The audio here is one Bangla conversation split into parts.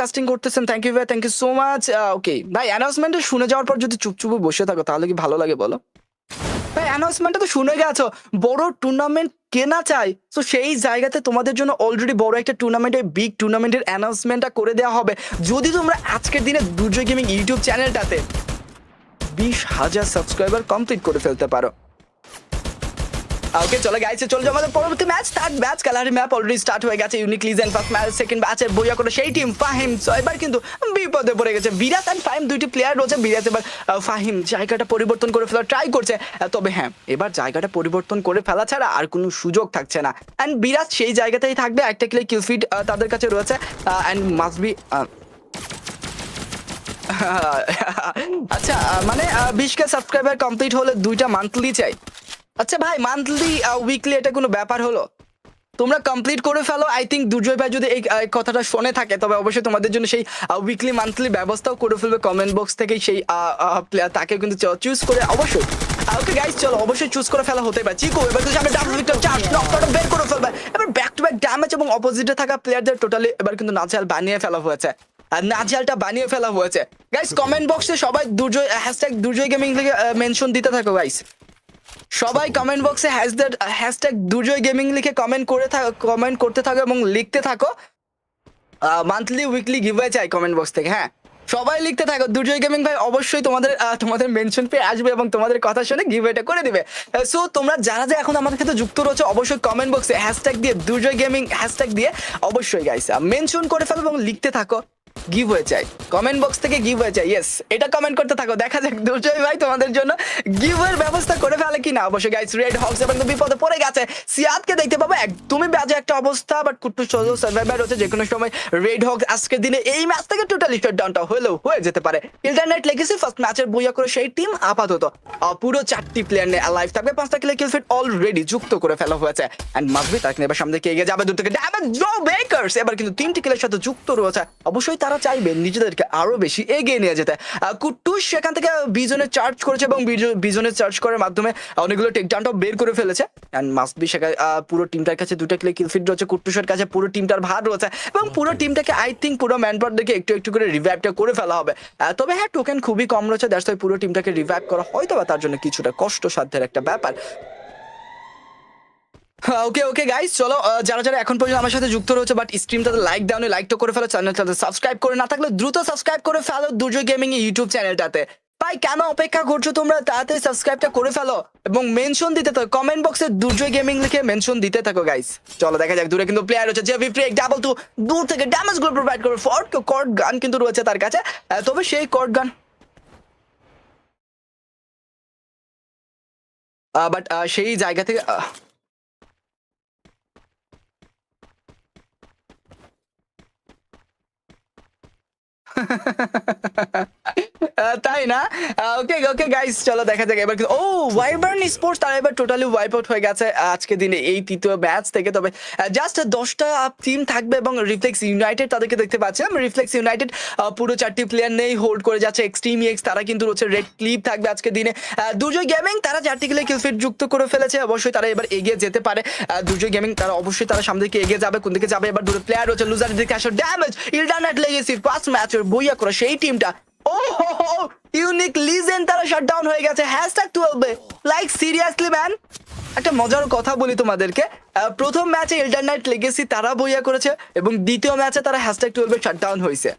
কাস্টিং করতেছেন, থ্যাংক ইউ ভাই, থ্যাংক ইউ সো মাচ। ওকে ভাই, অ্যানাউন্সমেন্টে শুনে যাওয়ার পর যদি চুপচুপে বসে থাকো তাহলে কি ভালো লাগে বলো ভাই? অ্যানাউন্সমেন্টটা তো শুনে গেছো, বড় টুর্নামেন্ট কেনা চাই, তো সেই জায়গাতে তোমাদের জন্য অলরেডি বড় একটা টুর্নামেন্টের বিগ টুর্নামেন্টের অ্যানাউন্সমেন্টটা করে দেওয়া হবে যদি তোমরা আজকের দিনে দুর্জয় গেমিং ইউটিউব চ্যানেলটাতে 20,000 সাবস্ক্রাইবার কমপ্লিট করে ফেলতে পারো। ওকে চলো গাইস, চলে যাও আমাদের পরবর্তী match. Third match Kalahari map already start হয়ে গেছে। Unique legend first match, second ম্যাচে বইয়া করে সেই টিম ফাহিম। সো এবার কিন্তু বিপদে পড়ে গেছে বিরাজ এন্ড ফাহিম, দুইটি প্লেয়ার রয়েছে। বিরাজ এবার ফাহিম জায়গাটা পরিবর্তন করে ফেলার ট্রাই করছে, তবে হ্যাঁ এবার জায়গাটা পরিবর্তন করে ফেলা ছাড়া আর কোনো সুযোগ থাকছে না। অ্যান্ড বিরাজ সেই জায়গাতেই থাকবে, একটা কিল ফিড তাদের কাছে রয়েছে। অ্যান্ড মাস্ট বি আচ্ছা, মানে 20K সাবস্ক্রাইবার কমপ্লিট হলে 2টা মান্থলি চাই। আচ্ছা ভাই, মান্থলি উইকলি এটা কোনো ব্যাপার হলো? তোমরা কমপ্লিট করে ফেলো। আই থিঙ্ক দুর্জয় ভাই যদি এই কথাটা শুনে থাকে তবে অবশ্যই তোমাদের জন্য সেই উইকলি মান্থলি ব্যবস্থাও করে ফেলবে। কমেন্ট বক্স থেকে সেই প্লেয়ার তাকে কিন্তু চুজ করে অবশ্যই। ওকে গাইস চলো, অবশ্যই চুজ করে ফেলা হতে পারে। চিকো এবার কিন্তু আমরা ডাবল ভিক্টর চান্স নকআউট বের করে ফেলবে। এবার ব্যাক টু ব্যাক ড্যামেজ এবং অপোজিটে থাকা প্লেয়ারদের টোটালি এবার কিন্তু নাজাল বানিয়ে ফেলা হয়েছে। আর নাজালটা বানিয়ে ফেলা হয়েছে। গাইস কমেন্ট বক্সে সবাই দুর্জয় #দুর্জয় গেমিং থেকে মেনশন দিতে থাকো গাইস। সবাই কমেন্ট বক্সে #দুর্জয় গেমিং লিখে কমেন্ট করতে থাকো এবং লিখতে থাকো মান্থলি উইকলি গিভওয়ে চাই কমেন্ট বক্স থেকে। হ্যাঁ সবাই লিখতে থাকো, দুর্জয় গেমিং ভাই অবশ্যই তোমাদের মেনশন পেয়ে আসবে এবং তোমাদের কথা শুনে গিভওয়েটা করে দিবে। সো তোমরা যারা এখন আমাদের সাথে যুক্ত রয়েছে অবশ্যই কমেন্ট বক্সে # দিয়ে দুর্জয় গেমিং দিয়ে অবশ্যই গাইস মেনশন করে ফেলো এবং লিখতে থাকো গিভওয়ে চাই। কমেন্ট বক্স থেকে গিভওয়ে চাই, ইয়েস এটা কমেন্ট করতে থাকো। দেখা যাক দুর্জয় ভাই তোমাদের জন্য গিভওয়ের ব্যবস্থা করে ফেলে কিনা। অবশ্যই গাইস রেড হক্স এবং বিপদে পড়ে গেছে। সিয়াদকে দেখতে পাবো একদমই বাজে একটা অবস্থা, বাট কুট্টু সহজ সার্ভাইভার হচ্ছে। যে কোনো সময় রেড হক্স আজকের দিনে এই ম্যাচ থেকে টোটালি শাটডাউনটা হয়ে যেতে পারে। ইন্টারনেট লেগেসি ফার্স্ট ম্যাচের বইয়া করে সেই টিম আপাতত পুরো 4টি প্লেয়ার নিয়ে লাইভ থাকবে। 5টা কিল ফিট অলরেডি যুক্ত করে ফেলা হয়েছে। এন্ড মাসবি তাকে এবার সামনে এগিয়ে যাবে। দূর থেকে ড্যামেজ ড্র বেকারস এবার কিন্তু 3টি কিলের সাথে যুক্ত রয়েছে। অবশ্যই তারা চাইবে নিজেদেরকে আরো বেশি এগিয়ে নিয়ে যেতে। কুট্টুস সেখান থেকে বিজনের চার্জ করেছে এবং বিজনের চার্জ করার মাধ্যমে অনেকগুলো টেকডাউনটাও বের করে ফেলেছে। এন্ড মাসবি সেখানে পুরো টিমটার কাছে 2টা কিল ফিট রয়েছে। কুট্টুসের কাছে পুরো টিমটার ভার রয়েছে এবং পুরো টিমটাকে আই থিঙ্ক পুরো ম্যানপাওয়ার দেখে একটু একটু করে রিভাইভটা করে ফেলা হবে। তবে হ্যাঁ টোকেন খুবই কম রয়েছে, দ্যাটস ওয়াই পুরো টিমটাকে রিভাইভ করা হয়তো বা তার জন্য কিছুটা কষ্টসাধ্যের একটা ব্যাপার। ওকে গাইস চলো, যারা এখন পর্যন্ত আমার সাথে যুক্ত রয়েছে বাট স্ট্রিমটাতে লাইক দাওনি, লাইকটা করে ফেলো। চ্যানেলটাতে সাবস্ক্রাইব করে না থাকলে দ্রুত সাবস্ক্রাইব করে ফেলো দুর্জয় গেমিং ইউটিউব চ্যানেলটাতে। ভাই কেন অপেক্ষা করছো তোমরা? তাড়াতাড়ি সাবস্ক্রাইবটা করে ফেলো এবং মেনশন দিতে থাকো। কমেন্ট বক্সে দুর্জয় গেমিং লিখে মেনশন দিতে থাকো গাইস। চলো দেখা যাক। দূরে কিন্তু প্লেয়ার হচ্ছে JV2 দূর থেকে ড্যামেজ গুলো প্রোভাইড করবে। কর্ড গান কিন্তু রয়েছে তার কাছে, তবে সেই কর্ড গান বাট সেই জায়গা থেকে তাই না? ওকে গাইস চলো দেখা যাক এবার কিন্তু ওয়াইবার্ন স্পোর্টস তারা এবার টোটালি ওয়াইপ আউট হয়ে গেছে আজকে দিনে এই তৃতীয় ম্যাচ থেকে। তবে জাস্ট 10টা টিম থাকবে এবং রিফ্লেক্স ইউনাইটেড তাদেরকে দেখতে পাচ্ছিলাম। রিফ্লেক্স ইউনাইটেড পুরো 4টি প্লেয়ার নেই হোল্ড করে যাচ্ছে। এক্সট্রিম এক্স তারা কিন্তু রয়েছে। রেড ক্লিপ থাকবে আজকে দিনে। দুর্জয় গেমিং তারা 4টি কিল ফিট যুক্ত করে ফেলেছে। অবশ্যই তারা এবার এগিয়ে যেতে পারে। দুর্জয় গেমিং তারা অবশ্যই তারা সামনে দিকে এগিয়ে যাবে। কোন দিকে যাবে এবার? দূরে প্লেয়ার রয়েছে। লুজারের দিকে আসো ড্যামেজ ইন্টারনেট লেগেসি ফার্স্ট ম্যাচের বইয়া করে সেই টিমটা ইউনিক লিজেন্ড তারা শাটডাউন হয়ে গেছে #12 লাইক সিরিয়াসলি ম্যান। একটা মজার কথা বলি তোমাদেরকে, প্রথম ম্যাচে ইন্টারনেট লেগেসি তারা বইয়া করেছে এবং দ্বিতীয় ম্যাচে তারা #12 শাটডাউন হয়েছে।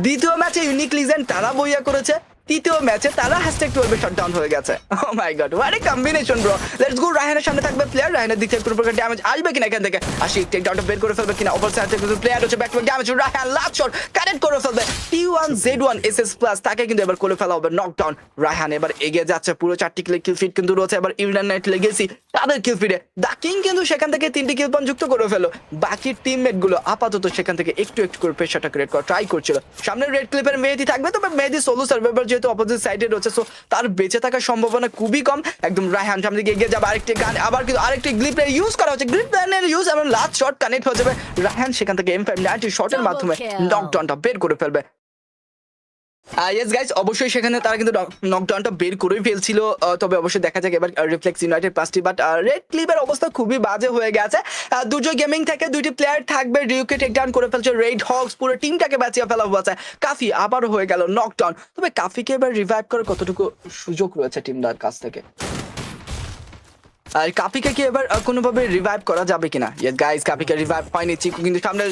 দ্বিতীয় ম্যাচে ইউনিক লিজেন্ড তারা বইয়া করেছে, তৃতীয় ম্যাচে তারা #12 শাটডাউন হয়ে গেছে। Oh my God, what a combination bro. Let's go. রায়হানের সামনে থাকবে প্লেয়ার। রায়হানের দিক থেকে কোনো প্রকার ড্যামেজ আসবে কিনা এখান থেকে? আসি টেকডাউনটা বের করে ফেলবে কিনা? অপর সাইড থেকে প্লেয়ার হচ্ছে back to back damage. Raihan last shot connect করে ফেলবে। T1Z1 SS প্লাস তাকে কিন্তু এবার করে ফেলা হবে নকডাউন। রায়হান এবার এগিয়ে যাচ্ছে। পুরো 4টি কিল ফিট কিন্তু রয়েছে এবার ইন্টারনেট লেগেসি তাদের কিল ফিটে। দা কিং কিন্তু সেখান থেকে 3টি কিল পয়েন্ট যুক্ত করে ফেলো। বাকি টিমমেট গুলো আপাতত সেখান থেকে একটু একটু করে প্রেসারটা ক্রিয়েট করা ট্রাই করছিল। সামনে রেড ক্লিপের মেহেদি থাকবে, তবে মেহেদি সোলো সার্ভাইভার যেহেতু অপোজিট সাইডে রয়েছে সো তার বেঁচে থাকার সম্ভাবনা খুবই কম। একদম রায়হান সামনে দিকে এগিয়ে যাবে। আরেকটি গান আবার কিন্তু আরেকটি গ্লিপ ইউজ করা হচ্ছে। গ্লিপ ইউজ এবং লাস্ট শট কানেক্ট হয়ে যাবে। রায়হান সেখান থেকে M590 শটের মাধ্যমে নকডাউনটা বের করে ফেলবে। ইয়েস গাইস, অবশ্যই সেখানে তারা কিন্তু নকডাউনটা বের করেই ফেলছিল। তবে অবশ্যই দেখা যাক এবার রিফ্লেক্স ইউনাইটেড পাঁচটি, বাট রেড ক্লিপের অবস্থা খুবই বাজে হয়ে গেছে। দুর্জয় গেমিং থেকে দুইটি প্লেয়ার থাকবে, রিউকে টেক ডাউন করে ফেলছে, রেড হক্স পুরো টিমটাকে বাঁচিয়ে ফেলা হয়েছে। কাফি আবারও হয়ে গেল নকডাউন। তবে কাফিকে এবার রিভাইভ করার কতটুকু সুযোগ রয়েছে টিমটার কাছ থেকে, আর কাপিকে কি এবার কোনোভাবে রিভাইভ করা যাবে কিনা? ইয়েস গাইস, কাপিকে রিভাইভ হয়নি, চিকু কিন্তু সামনে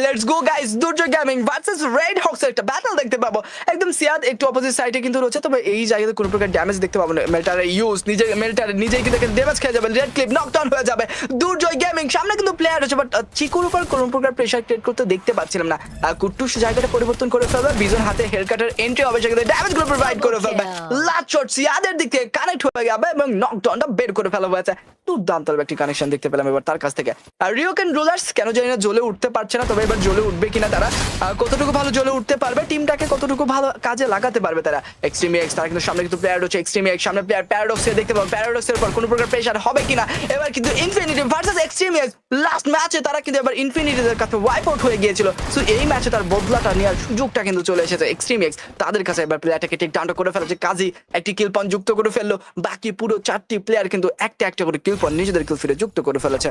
let's go guys, Durjoy gaming versus red Hawks একটা ব্যাটল দেখতে পাবো। একদম সিয়াদ একটু অপোজিট সাইডে কিন্তু রয়েছে, তবে এই জায়গাতে কোনো প্রকার ড্যামেজ দেখতে পাবো না। মেল্টারে ইউজ মেল্টারে নিজেই কিন্তু ড্যামেজ খেয়ে যাবে, রেড ক্লিপ নকডাউন হয়ে যাবে। দুর্জয় গেমিং সামনে কিন্তু প্লেয়ার আছে, বাট চিকুর উপর কোনো প্রকার প্রেসার ক্রিয়েট করতে দেখতে পাচ্ছিলাম না। কুট্টুস জায়গাটা পরিবর্তন করে ফেলবে, বিজন হাতে হেয়ার কাটার এন্ট্রি হবে, সেখানে ড্যামেজ গুলো প্রোভাইড করে ফেলবে। লাস্ট শট সিয়াদের দিক থেকে কানেক্ট হয়ে যাবে এবং নকডাউনটা বের করে ফেলা হয়েছে। দুর্দান্ত একটি কানেকশন দেখতে পেলাম এবার তার কাছ থেকে। আর রিওকেন রুলার্স কেন জানি না জ্বলে উঠতে পারছে না, তবে এবার জ্বলে উঠবে কিনা তারা, কতটুকু ভালো জ্বলে উঠতে পারবে, টিমটাকে কতটুকু ভালো কাজে লাগাতে পারবে তারা। এক্সট্রিম এক্স তারা কিন্তু সামনে কিন্তু প্লেয়ার হচ্ছে, এক্সট্রিম এক্স সামনে প্লেয়ার প্যারাডক্সে দেখতে পাবো, প্যারাডক্সের পর কোনো প্রকার প্রেসার হবে কিনা। এবার কিন্তু Infinity versus Extreme X, last ম্যাচে তারা কিন্তু এবার ইনফিনিটিদের কাছে ওয়াইপ আউট হয়ে গিয়েছিল। সো এই ম্যাচে তার বদলাটা নেওয়ার সুযোগটা কিন্তু চলে এসেছে এক্সট্রিম এক্স তাদের কাছে। এবার প্লেয়ারটাকে টেক ডাউন করে ফেলেছে, কাজী একটি কিল পয়েন্ট যুক্ত করে ফেললো, বাকি পুরো 4টি প্লেয়ার কিন্তু একটা একটা করে কিল পয়েন্ট নিজেদের কিল ফিরে যুক্ত করে ফেলেছে।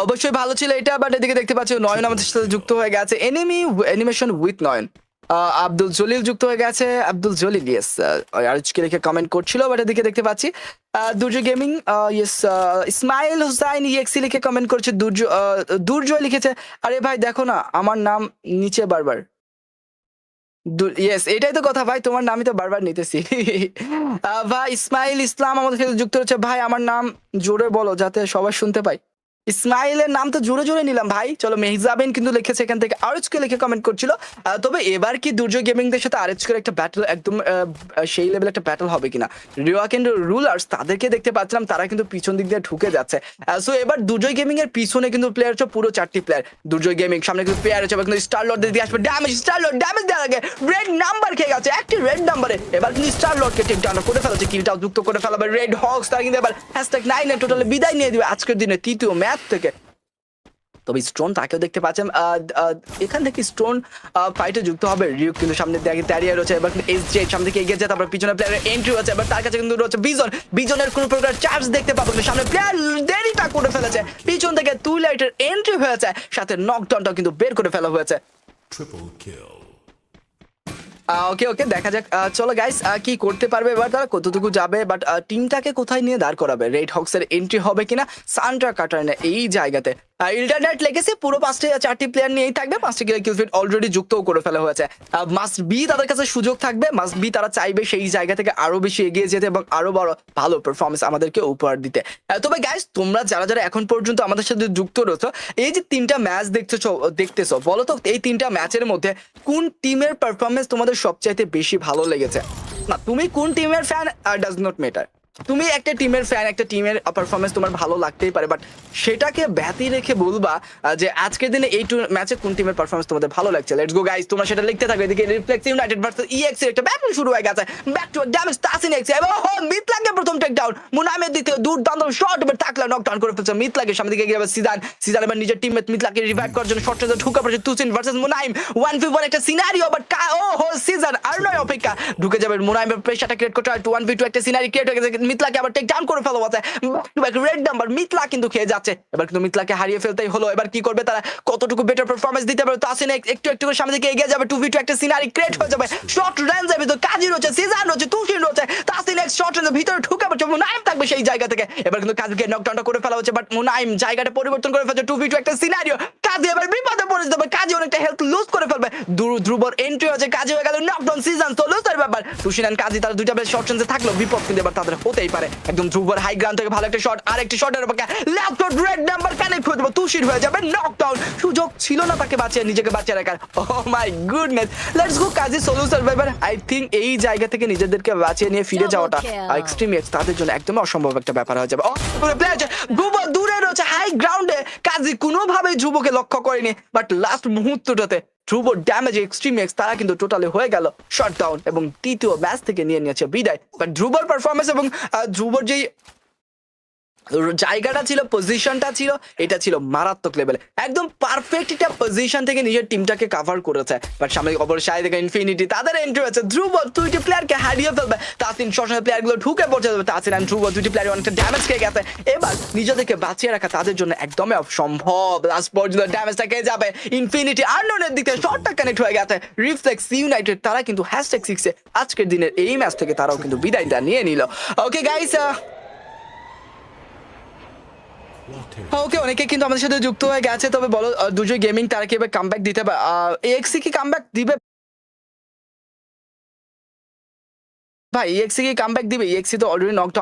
অবশ্যই ভালো ছিল এটা, বাট এদিকে দেখতে পাচ্ছি নয়ন আমাদের সাথে যুক্ত হয়ে গেছে, অ্যানিমেশন উইথ নয়ন। আব্দুল জলিল যুক্ত হয়ে গেছে, আব্দুল জলিল ইয়েস আজকে লিখে কমেন্ট করছিল, বাট এদিকে দেখতে পাচ্ছি দুর্জয় গেমিং ইয়েস ইসমাইল হুসাইন ইএক্সি লিখে কমেন্ট করছে, দুর্জয় লিখেছে আরে ভাই দেখো না আমার নাম নিচে বারবার। ইয়েস এটাই তো কথা ভাই, তোমার নামই তো বারবার নিতেছি। ভাই ইসমাইল ইসলাম আমাদের সাথে যুক্ত হচ্ছে, ভাই আমার নাম জোরে বলো যাতে সবাই শুনতে পাই। ইসমাইলের নাম তো জোরে জোরে নিলাম ভাই। চলো মেহজাবিন কিন্তু লিখেছে এখান থেকে, আরএচকে লিখে কমেন্ট করছিল। তবে এবার কি দুর্জয় গেমিংদের সাথে আরএচকের একটা ব্যাটল একদম সেই লেভেল একটা ব্যাটল হবে কিনা। রিওয়াক এন্ড রুলার্স তাদেরকে দেখতে পাচ্ছিলাম, তারা কিন্তু পিছন দিক দিয়ে ঢুকে যাচ্ছে। সো এবার দুর্জয় গেমিং এর পিছনে কিন্তু প্লেয়ার হচ্ছে পুরো 4টি প্লেয়ার। দুর্জয় গেমিং সামনে কিন্তু প্লেয়ার হচ্ছে, কিন্তু স্টার লর্ড দিয়ে আসবে ড্যামেজ, স্টার লর্ড ড্যামেজ দেওয়ার আগে রেড নাম্বার খেয়ে গেছে, একটি রেড নাম্বারে এবার কিন্তু স্টার লর্ডকে টেক ডাউন করে ফেলেছে, কিলটাও যুক্ত করে ফেলাবে রেড হক্স। তারা কিন্তু এবার #9 টোটালে বিদায় নিয়ে দিবে আজকের দিনে তৃতীয় ম্যাচ থেকে। তবে স্টোন তাকেও দেখতে পাচ্ছেন, এখান থেকে স্টোন ফাইটে যুক্ত হবে। রিউক কিন্তু সামনে দিকে দাঁড়িয়ে রয়েছে, এবার এসজে সামনে দিকে এগিয়ে যায়, তারপর পিছনে প্লেয়ারের এন্ট্রি হচ্ছে, এবার তার কাছে কিন্তু রয়েছে বিজনের কোনো প্রকার চার্জ দেখতে পাবো না, সামনে প্লেয়ার দেরিটা করে ফেলেছে, পিছন থেকে টুইলাইটের এন্ট্রি হয়েছে, সাথে নকডাউনটাও কিন্তু বের করে ফেলা হয়েছে। ওকে ওকে দেখা যাক, চলো গাইস কি করতে পারবে এবার তারা, কতটুকু যাবে, বাট টিমটাকে কোথায় নিয়ে দাঁড় করাবে। রেড হক্সের এন্ট্রি হবে কিনা সান্ট্রা কাটারনে এই জায়গাতে। ইন্টারনেট লেগেছে পুরো 4টি প্লেয়ার নিয়েই থাকবে, 5টি কিল ফিট অলরেডি যুক্তও করে ফেলা হয়েছে। মাস্ট বি তাদের কাছে সুযোগ থাকবে, মাস্ট বি তারা চাইবে সেই জায়গা থেকে আরো বেশি এগিয়ে যেতে এবং আরো বড় ভালো পারফরমেন্স আমাদেরকে উপহার দিতে। তবে গাইস তোমরা যারা যারা এখন পর্যন্ত আমাদের সাথে যুক্ত রয়েছো, এই যে 3টা ম্যাচ দেখতেছো বলো তো এই 3টা ম্যাচের মধ্যে কোন টিমের পারফরমেন্স তোমাদের সবচাইতে বেশি ভালো লেগেছে? না তুমি কোন টিমের ফ্যান ডাজ নট ম্যাটার, তুমি একটা টিমের ফ্যান, একটা টিমের পারফরমেন্স তোমার ভালো লাগতেই পারে, বাট সেটাকে ব্যতি রেখে বলবা যে আজকের দিনে এই ম্যাচে কোন টিমের পারফরমেন্স তোমাদের ভালো লাগছে। লেটস গো গাইস, তোমরা সেটা লিখতে থাকবে। এদিকে রিফ্লেক্স ইউনাইটেড ভার্সেস ইএক্স এর একটা ব্যাটল শুরু হয়ে গেছে, back to damage Tasin x এবং মিতলাকে প্রথম টেক ডাউন, মুনামের দ্বিতীয় দুর্দান্ত শট এবার তাকলা নকডাউন করে ফেলছে মিতলাকে, সামনে দিকে গিয়ে সিজান এবার নিজের টিমমেট মিতলাকে রিভাইভ করার জন্য শটটা ঢুকে পড়েছে তুসিন ভার্সেস মুনাইম 1v1 একটা সিনারিও, বাট সিজান আর নয় অপেক্ষা ঢুকে যাবে, মুনাইমের প্রেসারটা ক্রিয়েট করতে হয়, 1v2 একটা সিনারি ক্রিয়েট হয়ে গেছে, মিতলাকে আবার টেক ডাউন করে ফেলা হচ্ছে, রেড নাম্বার মিতলা কিন্তু খেয়ে যাচ্ছে, এবার কিন্তু মিতলাকে হারিয়ে ফেলতেই হলো। এবার কি করবে তারা, কতটুকু বেটার পারফরম্যান্স দিতে পারবে, তাসিন একটু একটু করে সামনে দিকে এগিয়ে যাবে, 2v2 একটা সিনারি ক্রিয়েট হয়ে যাবে, শর্ট রেঞ্জ যাবে তো কাজী রয়েছে, সিজান রয়েছে, তুসিন রয়েছে, তাসিন এক শর্ট রেঞ্জের ভিতরে ঢুকে পড়ছে, মুনাইম থাকবে সেই জায়গা থেকে, এবার কিন্তু কাজীকে নকডাউনটা করে ফেলা হচ্ছে, বাট মুনাইম জায়গাটা পরিবর্তন করে ফেলছে, 2v2 একটা সিনারিও, কাজী এবার বিপদে পড়ে যাবে, কাজী অনেকটা হেলথ লুজ করে ফেলবে, ধ্রুবর এন্ট্রি হচ্ছে, কাজী হয়ে গেল নকডাউন, সিজন তো লুজের ব্যাপার, তুসিন এন্ড কাজী তারা দুইটা বেশ শর্ট রেঞ্জে থাকলো, বিপদ কিন্তু এবার তাদের হতেই পারে, একদম ধ্রুবর হাই গ্রাউন্ড থেকে ভালো একটা শট, আর একটি শটের উপর লেফট রেড নাম্বার কানেক্ট হয়ে যাবে, তুষির হয়ে যাবে নকডাউন, সুযোগ ছিল না তাকে বাঁচিয়ে নিজেকে বাঁচিয়ে রাখার। Oh my goodness, let's go Kazi solo survivor. I think এই জায়গা থেকে নিজেদেরকে বাঁচিয়ে নিয়ে ফিরে যাওয়াটা এক্সট্রিম এক্স তাদের জন্য একদম অসম্ভব একটা ব্যাপার হয়ে যাবে। ধ্রুব দূরে রয়েছে হাই গ্রাউন্ডে, কাজী কোনোভাবেই ধ্রুবকে লক্ষ্য করেনি, বাট লাস্ট মুহূর্তটাতে ধ্রুব ড্যামেজ এক্সট্রিম এক্স তারা কিন্তু টোটালি হয়ে গেল শটডাউন এবং তৃতীয় ম্যাচ থেকে নিয়ে নিয়েছে বিদায়। বাট ধ্রুবর পারফরমেন্স এবং ধ্রুবর যেই জায়গাটা ছিল, পজিশনটা ছিল, এটা ছিল মারাত্মক লেভেলে, একদম পারফেক্ট একটা পজিশন থেকে নিজের টিমটাকে কভার করেছে। বাট সামনে অপর সাইড থেকে ইনফিনিটি, তাদের এন্ট্রি আছে, ধ্রুব দুইটি প্লেয়ারকে হারিয়ে ফেলবে, তাসিন সবসময় প্লেয়ারগুলো ঢুকে পড়ছে, তাসিন অ্যান্ড ধ্রুব দুইটি প্লেয়ার অনেকটা ড্যামেজ খেয়ে গেছে। এবার নিজেদেরকে বাঁচিয়ে রাখা তাদের জন্য একদমই অসম্ভব, লাস্ট পর্যন্ত ড্যামেজটা খেয়ে যাবে। ইনফিনিটি আর্ননের দিকে শটটা কানেক্ট হয়ে গেছে, রিফ্লেক্স ইউনাইটেড তারা কিন্তু #6 আজকের দিনের এই ম্যাচ থেকে তারাও কিন্তু বিদায়টা নিয়ে নিল। ওকে গাইস, ওকে, অনেকে কিন্তু আমাদের সাথে যুক্ত হয়ে গেছে, তবে বলো দুজয় গেমিং তারা কি এবার কামব্যাক দিতে পারে? এএক্সি কি কামব্যাক দিবে ভাই? এএক্সি কি কামব্যাক দিবে? এএক্সি তো অলরেডি নকড